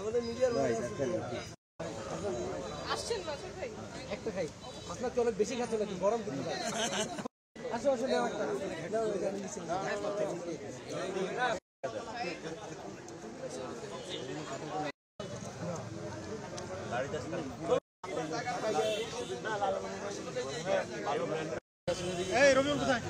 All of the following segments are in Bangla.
আমাদের মিডিয়ার আসছেন ভাই একটা খাই আপনার কি অনেক বেশি খাচ্ছে নাকি গরম কিন্তু আসো আসো নাও একটা নাও আমি নিচে এই রবিউল কোথায়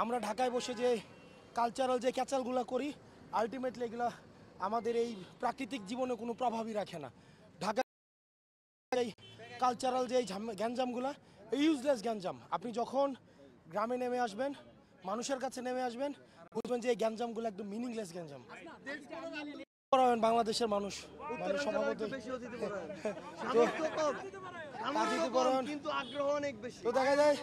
আমরা ঢাকায় বসে যে কালচারাল যে ক্যাচালগুলো করি আলটিমেটলি এগুলো আমাদের এই প্রাকৃতিক জীবনে কোনো প্রভাবই রাখে না। ঢাকায় এই কালচারাল যে গ্যাঞ্জামগুলো ইউজলেস গ্যাঞ্জাম, আপনি যখন গ্রামে নেমে আসবেন মানুষের কাছে নেমে আসবেন বুঝবেন যে এই গ্যাঞ্জামগুলো একদম মিনিংলেস গ্যাঞ্জাম। বাংলাদেশের মানুষ তো দেখা যায়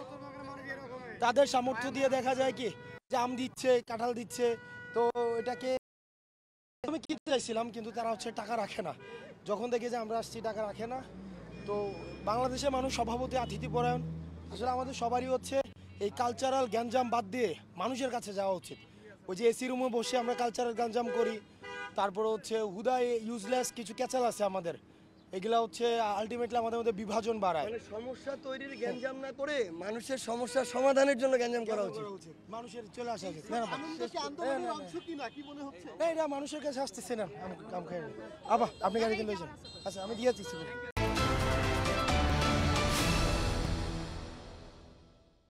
তাদের সামর্থ্য দিয়ে দেখা যায় কি জাম দিচ্ছে কাঁঠাল দিচ্ছে, তো এটাকে আমি কিনতে চাইছিলাম কিন্তু তারা হচ্ছে টাকা রাখে না। যখন দেখে যে আমরা আসছি টাকা রাখে না, তো বাংলাদেশের মানুষ স্বভাবতই আতিথ্যপরায়ণ। আসলে আমাদের সবারই হচ্ছে এই কালচারাল গ্যাঞ্জাম বাদ দিয়ে মানুষের কাছে যাওয়া উচিত। ওই যে এসি রুমে বসে আমরা কালচারাল গ্যাঞ্জাম করি, তারপরে হচ্ছে হুদায় ইউজলেস কিছু ক্যাচাল আছে আমাদের, এগুলা হচ্ছে আলটিমেটলি আমাদের মধ্যে বিভাজন বাড়ায়। মানে সমস্যা তৈরির গ্যাঞ্জাম না করে মানুষের সমস্যার সমাধানের জন্য গ্যাঞ্জাম করা উচিত। মানুষের চলে আসা উচিত। এটা মানুষের কাছে আসতেছে না। আবার আপনি গাড়ি কিনতে আচ্ছা আমি দিয়েছি।